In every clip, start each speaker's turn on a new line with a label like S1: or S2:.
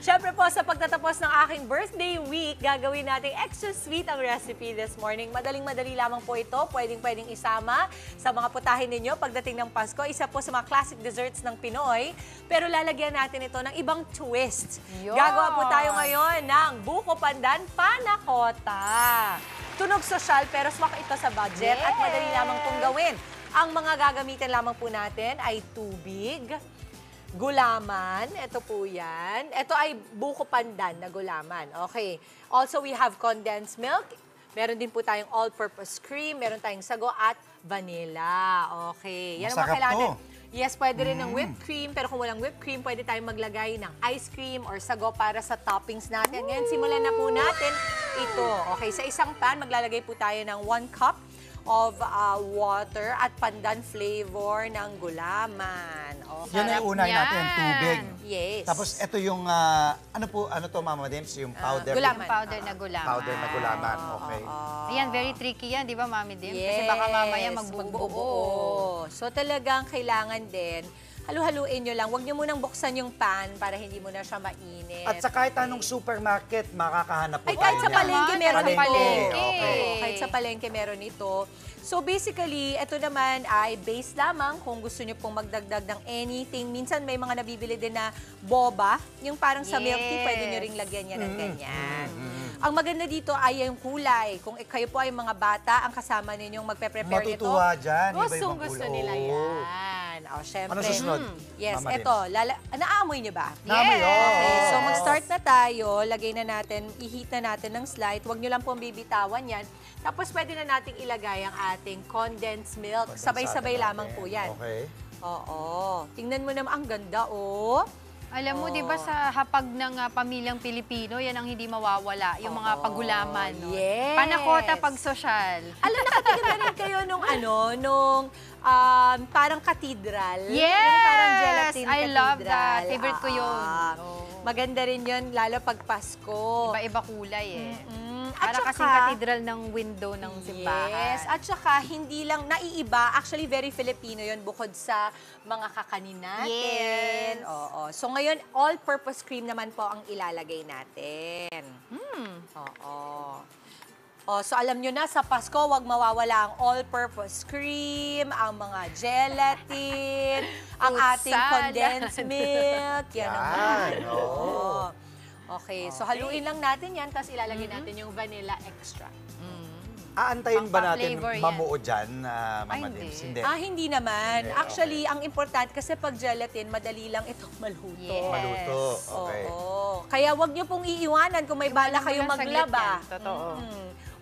S1: Siyempre po, sa pagtatapos ng aking birthday week, gagawin natin extra sweet ang recipe this morning. Madaling-madali lamang po ito. Pwedeng-pwedeng isama sa mga putahin ninyo pagdating ng Pasko. Isa po sa mga classic desserts ng Pinoy. Pero lalagyan natin ito ng ibang twist.
S2: Yun.
S1: Gagawa po tayo ngayon ng buko pandan panakota. Tunog sosyal pero swak ito sa budget at madali lamang pong gawin. Ang mga gagamitin lamang po natin ay tubig, gulaman, ito po yan. Ito ay buko pandan na gulaman. Okay. Also, we have condensed milk. Meron din po tayong all-purpose cream. Meron tayong sago at vanilla. Okay. Yan ang mga kailangan. Yes, pwede rin ng whipped cream. Pero kung walang whipped cream, pwede tayong maglagay ng ice cream or sago para sa toppings natin. Ngayon, simulan na po natin ito. Okay. Sa isang pan, maglalagay po tayo ng 1 cup of water at pandan flavor ng gulaman. Okay.
S3: Yan ay unahin natin, tubig.
S1: Yes.
S3: Tapos ito yung, ano to Mama Dems? Yung powder.
S1: Gulaman.
S2: Powder na gulaman.
S3: Powder na gulaman, okay.
S2: Ayan, very tricky yan, di ba, Mami Dim?
S1: Yes.
S2: Kasi baka mamaya magbubuo.
S1: So talagang kailangan din, halu-haluin nyo lang. Huwag nyo munang buksan yung pan para hindi mo na siya mainit.
S3: At sa kahit anong supermarket, makakahanap po
S1: Ay, kahit sa palengke meron ito.
S3: Okay.
S1: Kahit sa palengke meron ito. So basically, ito naman ay base lamang kung gusto nyo pong magdagdag ng anything. Minsan may mga nabibili din na boba. Yung parang sa milk tea, pwede nyo ring lagyan yan ng ganyan. Ang maganda dito ay yung kulay. Kung kayo po ay mga bata, ang kasama ninyong magpe-prepare nito.
S3: Matutuwa dyan.
S1: Gustong gusto nila yan. O, syempre.
S3: Ano susunod?
S1: Yes,
S3: Mama
S1: ito. Naamoy nyo ba?
S3: Naamoy,
S1: Okay, so mag-start na tayo. Lagay na natin, i-heat na natin ng slide. Huwag nyo lang pong bibitawan yan. Tapos pwede na nating ilagay ang ating condensed milk. Sabay-sabay lamang po yan.
S3: Okay.
S1: Oo. Tingnan mo naman, ang ganda, oh.
S2: Alam mo, di ba sa hapag ng pamilyang Pilipino, yan ang hindi mawawala, yung mga pagulaman. No?
S1: Yes.
S2: Panakota pag sosyal.
S1: Alam, nakatikim na rin kayo nung parang cathedral.
S2: Yes!
S1: Yung parang gelatin
S2: I
S1: cathedral.
S2: love that. Favorite ko yun.
S1: Maganda rin yun, lalo pag Pasko.
S2: Iba-iba kulay eh.
S1: At
S2: Para kasing katedral ng window ng simbahan.
S1: Yes, at saka hindi lang naiiba, actually very Filipino yun bukod sa mga kakanin natin.
S2: Yes.
S1: Oo. So ngayon, all-purpose cream naman po ang ilalagay natin. Oo. So alam nyo na, sa Pasko, wag mawawala ang all-purpose cream, ang mga gelatin, ang ating condensed milk. Yan ang
S3: Oo.
S1: Okay, so haluin lang natin yan, tapos ilalagay natin yung vanilla extra.
S3: Aantayin ba natin
S2: Pang-flavor yan.
S3: mamuo dyan, Mama
S2: Ay,
S3: Dems?
S2: hindi.
S1: Hindi naman.
S3: Hindi,
S1: Actually, ang importante kasi pag gelatin, madali lang itong maluto.
S2: Yes.
S3: Maluto, okay.
S1: Oo. Kaya wag nyo pong iiwanan kung may bala kayong
S2: Walang saglit
S1: maglaba.
S2: yan. Totoo.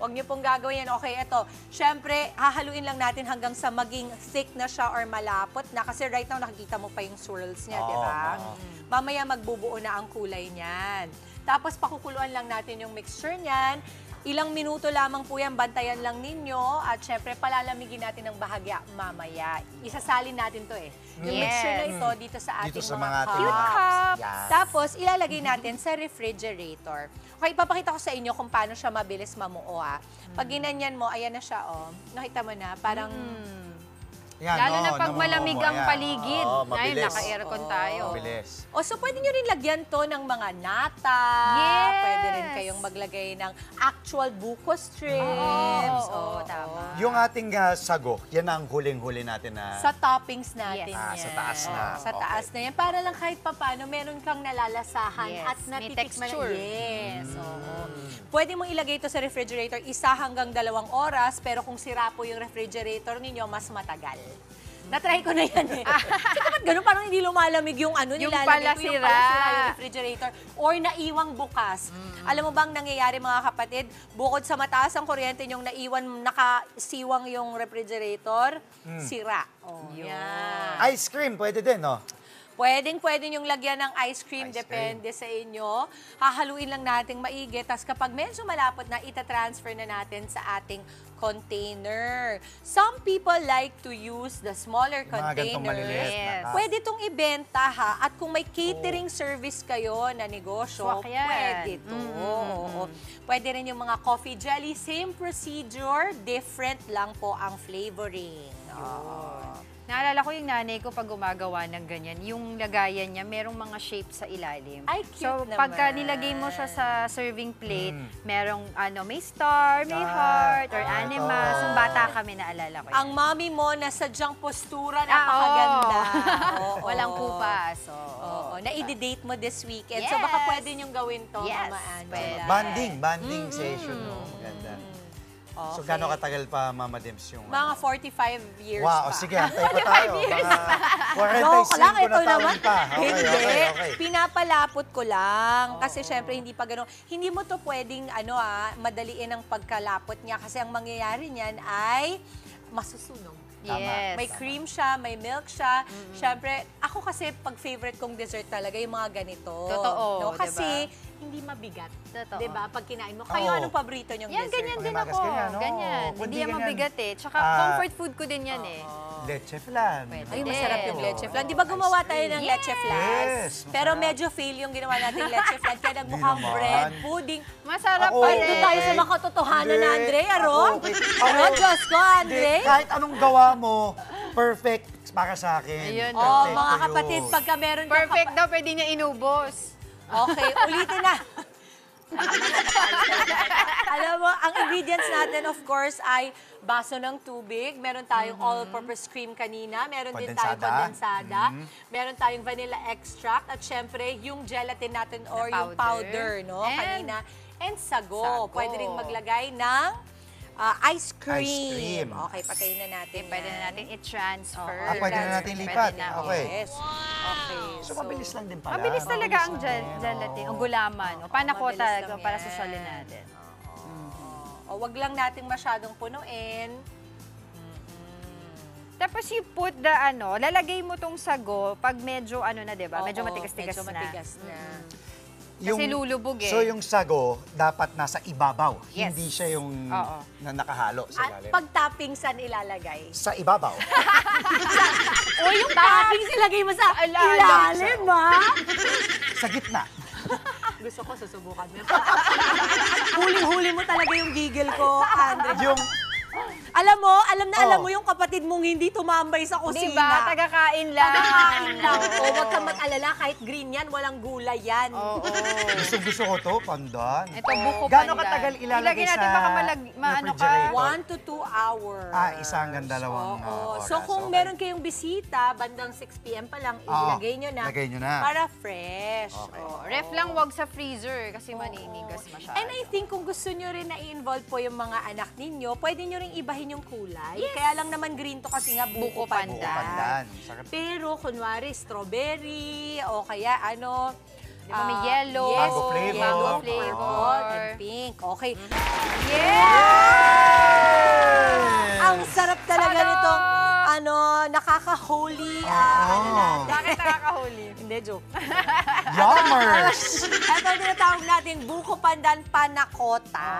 S1: Huwag nyo pong gagawin yan. Okay, ito. Siyempre, hahaluin lang natin hanggang sa maging thick na siya or malapot na. Kasi right now, nakikita mo pa yung swirls niya, di ba? Mamaya magbubuo na ang kulay niyan. Tapos, pakukuluan lang natin yung mixture niyan. Ilang minuto lamang po yan, bantayan lang ninyo. At syempre, palalamigin natin ng bahagya mamaya. Isasalin natin to eh. Yung mixture na ito dito sa ating
S3: Dito sa
S1: mga
S3: ating
S1: cups.
S3: Yan.
S1: Tapos, ilalagay natin sa refrigerator. Okay, ipapakita ko sa inyo kung paano siya mabilis mamuo. Pag ginanyan mo, ayan na siya, oh. Nakita mo na, parang...
S3: Yan,
S2: Lalo na pag
S3: namuo
S2: malamig
S3: mo,
S2: ang
S3: ayan.
S2: paligid.
S3: Oo,
S2: Ngayon,
S3: mabilis.
S2: naka-aircon tayo.
S3: Mabilis.
S1: So pwede nyo rin lagyan to ng mga nata.
S2: Yes!
S1: Pwede rin kayong maglagay ng actual buko strips.
S2: Oo, tama.
S3: Yung ating sago, yan ang huling-huli natin na...
S1: Sa toppings natin
S2: Yes.
S1: yan.
S3: sa taas na.
S1: Sa taas na yan. Para lang kahit papano, meron kang nalalasahan
S2: Yes,
S1: at
S2: may
S1: natitikman.
S2: texture.
S1: Yes. Oo. Pwede mong ilagay ito sa refrigerator 1 hanggang 2 oras, pero kung sira po yung refrigerator ninyo, mas matagal. Na-try ko na yan eh. Kasi bakit ganun? Parang hindi lumalamig yung
S2: Yung
S1: nilalagay
S2: pala
S1: ko, yung
S2: sira.
S1: pala sira yung refrigerator or naiwang bukas. Alam mo bang nangyayari mga kapatid? Bukod sa mataas ang kuryente yung naiwan, nakasiwang yung refrigerator, sira. Yan.
S3: Ice cream, pwede din, no?
S1: Pwede yung lagyan ng ice cream,
S3: Ice
S1: depende sa inyo. Hahaluin lang nating maigi. Tapos kapag medyo malapot na, ita-transfer na natin sa ating container. Some people like to use the smaller
S3: Mga gantong
S1: containers.
S3: maliliit
S2: Yes.
S3: na
S1: Pwede itong ibenta ha. At kung may catering service kayo na negosyo,
S2: Swak yan.
S1: pwede ito. Oo. Pwede rin yung mga coffee jelly. Same procedure, different lang po ang flavoring. Oo.
S2: Naalala ko yung nanay ko pag gumagawa ng ganyan, yung lagayan niya, merong mga shape sa ilalim.
S1: Ay, cute
S2: so,
S1: naman.
S2: pagka nilagay mo siya sa serving plate, merong may star, may heart, or animals. Yung bata kami, naalala ko yan.
S1: Ang mami mo na sadyang postura, napakaganda. Oo.
S2: Walang kupas.
S1: Oo. Na-i-date mo this weekend. So baka
S2: Yes.
S1: pwede niyong gawin to,
S2: Yes,
S1: Mama Angela.
S2: pwede.
S3: Banding session, no? Maganda. So,
S1: Okay.
S3: gano'ng katagal pa, Mama Dems, yung...
S1: Mga 45 years
S3: Wow,
S1: pa.
S3: sige, antay pa tayo. Mga 45
S1: Joke lang, ito
S3: na
S1: naman.
S3: taon pa. Okay,
S1: Hindi.
S3: okay.
S1: Pinapalapot ko lang. Kasi syempre, hindi pa gano'n. Hindi mo to pwedeng, madaliin ang pagkalapot niya. Kasi ang mangyayari niyan ay masusunog.
S2: Yes.
S1: May cream siya, may milk siya. Syempre, ako kasi pag favorite kong dessert talaga yung mga ganito.
S2: Totoo,
S1: Kasi hindi mabigat.
S2: Totoo.
S1: Diba? Pag kinain mo. Kayo, anong paborito niyong
S2: Yan,
S1: dessert?
S2: ganyan din
S3: Panghimagas,
S2: ako.
S3: ganyan, oo.
S2: Ganyan.
S3: Kung
S2: Hindi
S3: di
S2: yan
S3: ganyan,
S2: mabigat eh. Tsaka comfort food ko din yan eh.
S3: Leche flan.
S2: Pwede.
S1: Ay,
S2: Hindi.
S1: masarap yung leche flan. Di ba gumawa tayo ng leche flan?
S3: Yes,
S1: Pero
S3: masarap.
S1: medyo fail yung ginawa nating leche flan. Kaya nagmukhang
S3: Hindi naman.
S1: bread, pudding.
S2: Masarap
S3: Ako,
S2: pa
S1: Ay,
S2: rin.
S1: doon tayo sa mga katotohanan na, Andre, Ron.
S3: Okay.
S1: Ano, Diyos ko, Andre?
S3: Hindi, kahit anong gawa mo, perfect para sa akin.
S2: Ayun,
S1: Oh,
S3: Perfect
S1: mga
S3: to you.
S1: kapatid, pagka meron kang
S2: Perfect daw, pwede niya inubos.
S1: Okay, ulitin na. Alam mo, ang ingredients natin, of course, ay baso ng tubig. Meron tayong all-purpose cream kanina. Meron din tayong
S3: Kondensada.
S1: kondensada. Meron tayong vanilla extract. At syempre, yung gelatin natin or yung powder, no?
S2: And
S1: Kanina. And sago.
S2: sago.
S1: Pwede rin maglagay ng ice cream.
S3: Ice cream.
S1: Okay, patayin na natin.
S2: Pwede na natin i-transfer.
S3: Pwede na natin lipat.
S2: Pwede na.
S3: Okay.
S1: Yes. Okay.
S3: So, mabilis lang din pala.
S2: Mabilis talaga ang gelatin, ang gulaman. O panakota
S1: mabilis lang
S2: para
S1: yan.
S2: sa solid natin.
S1: O, wag lang nating masyadong punuin.
S2: Tapos you put the lalagay mo tong sago pag medyo na, 'di ba? Medyo
S1: Oo,
S2: matigas-tigas
S1: medyo
S2: na.
S1: matigas na.
S2: Kasi lulubog eh.
S3: So, yung sago, dapat nasa ibabaw.
S2: Yes.
S3: Hindi siya yung
S2: Oo.
S3: na nakahalo sa
S1: At
S3: ilalim.
S1: pag topping, saan ilalagay?
S3: Sa ibabaw.
S1: O yung topping, ilagay mo sa ilalim, ha?
S3: Sa gitna.
S1: Gusto ko, susubukan mo. Huling-huli mo talaga yung giggle ko, Andre.
S3: Yung,
S1: Alam mo yung kapatid mong hindi tumambay sa kusina.
S2: Diba? Tagakain lang.
S1: Tagakain lang. O, wag kang mag-alala, kahit green yan, walang gulay yan.
S2: Oo.
S3: gusto ko to, pandan.
S2: Ito, buko
S3: Gano'ng
S2: pandan.
S3: katagal ilalagay
S2: Ilagay natin,
S3: sa
S2: baka maano ka.
S3: refrigerator?
S1: 1 to 2 hours.
S3: Isang hanggang dalawang oras.
S1: So kung
S3: Okay.
S1: meron kayong bisita, bandang 6 p.m. pa lang, ilagay nyo na.
S3: lagay nyo na.
S1: Para fresh.
S3: Okay.
S1: Oo.
S2: Ref lang, wag sa freezer kasi maninigas masyado.
S1: And I think kung gusto nyo rin na i-involve po yung mga anak ninyo, pwede nyo rin ibahin yung kulay. Kaya lang naman green to kasi nga buko
S2: Buko
S1: pandan.
S3: Buko pandan. Sarap.
S1: Pero kunwari strawberry o kaya
S2: Di ba may yellow?
S1: Yes,
S3: Mango flavor.
S1: yellow,
S2: Mango flavor.
S1: and pink. Okay.
S3: Yes!
S1: Ang sarap talaga
S2: Sarap!
S1: nitong nakaka-holy
S2: Bakit nakakahuli?
S1: Hindi, joke.
S3: Yummers!
S1: Ito ang tinatawag natin buko pandan panakota.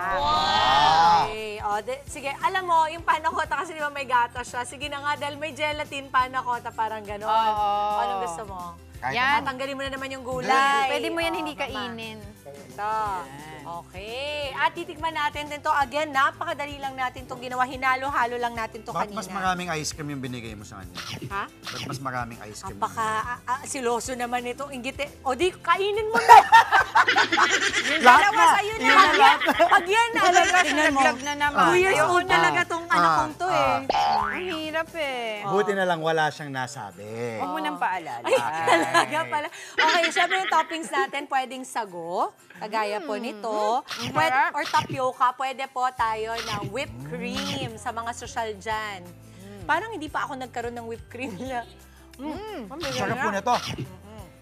S1: Okay. Sige, alam mo, yung panakota kasi di ba may gatas siya. Sige na nga, dahil may gelatin panakota, parang gano'n.
S2: Oo.
S1: Anong gusto mo?
S3: Kahit
S2: Yan.
S1: Tanggalin mo na naman yung gulay.
S2: Pwede mo yan hindi
S1: Mama.
S2: kainin.
S1: Ito. Okay. At titikman natin din to. Again, napakadali lang natin itong ginawa. Hinalo-halo lang natin to
S3: Bakit
S1: kanina.
S3: mas maraming ice cream yung binigay mo sa kanya?
S1: Ha?
S3: Bakit mas maraming ice cream?
S1: Siloso naman itong inggit. O di, kainin mo na. Yung
S3: Lahat
S1: dalawa
S3: na.
S1: sa'yo na.
S3: Yun na lahat.
S1: Pag yan, tingnan mo.
S2: Nag-vlog na naman.
S1: 2 years
S2: Ayoko
S1: old
S2: na.
S1: talaga tong anak kong to eh.
S2: Ang hirap eh.
S3: Buti na lang wala siyang nasabi.
S2: Huwag mo nang paalala.
S1: Ay, talaga pala. Okay, syempre yung toppings natin, pwedeng sago, kagaya po nito. Pwede, or tapioca, pwede po tayo ng whipped cream sa mga social dyan. Parang hindi pa ako nagkaroon ng whipped cream na.
S3: Sarap po nito.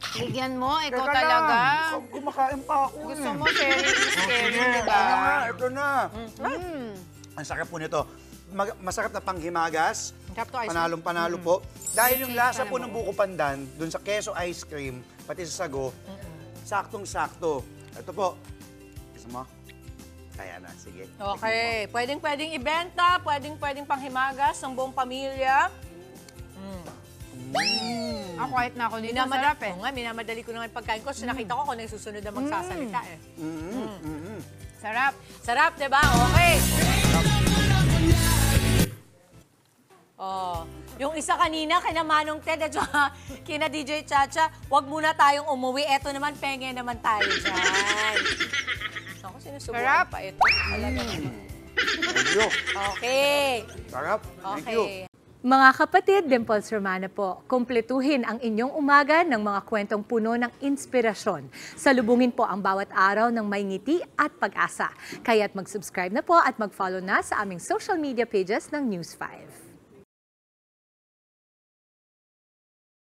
S2: Bigyan mo, ikaw
S3: Teka
S2: talaga.
S3: lang. Kumakain pa ako.
S2: Gusto mo sharing is caring, di ba?
S3: Ito na, ito na.
S2: Mm.
S3: Ang sarap po nito. Masarap na panghimagas.
S1: Sarap to, ice cream.
S3: Panalong-panalo po. Dahil yung lasa po
S2: mo.
S3: ng buko pandan, dun sa keso ice cream, pati sa sago, saktong-sakto. Ito po. Gusto mo? Kaya na, sige.
S1: Okay, pwedeng ibenta, pwedeng panghimagas ng buong pamilya.
S2: Ako kahit na ako dito, sarap eh.
S1: Oo nga, minamadali ko na nga yung pagkain ko. So nakita ko kung nagsusunod na magsasalita eh.
S2: Sarap.
S1: Sarap, di ba? Okay. Oh, yung isa kanina, kina Manong Ted at saka kina DJ Chacha, wag muna tayong umuwi. Eto naman, penge naman tayo dyan. Ako, sinusubukan
S2: Sarap.
S1: pa ito. Talaga.
S3: Thank you.
S1: Okay.
S3: Sarap. Thank you.
S1: Okay. Mga kapatid, Dimples Romana po, kumpletuhin ang inyong umaga ng mga kwentong puno ng inspirasyon. Salubungin po ang bawat araw ng may ngiti at pag-asa. Kaya't mag-subscribe na po at mag-follow na sa aming social media pages ng News 5.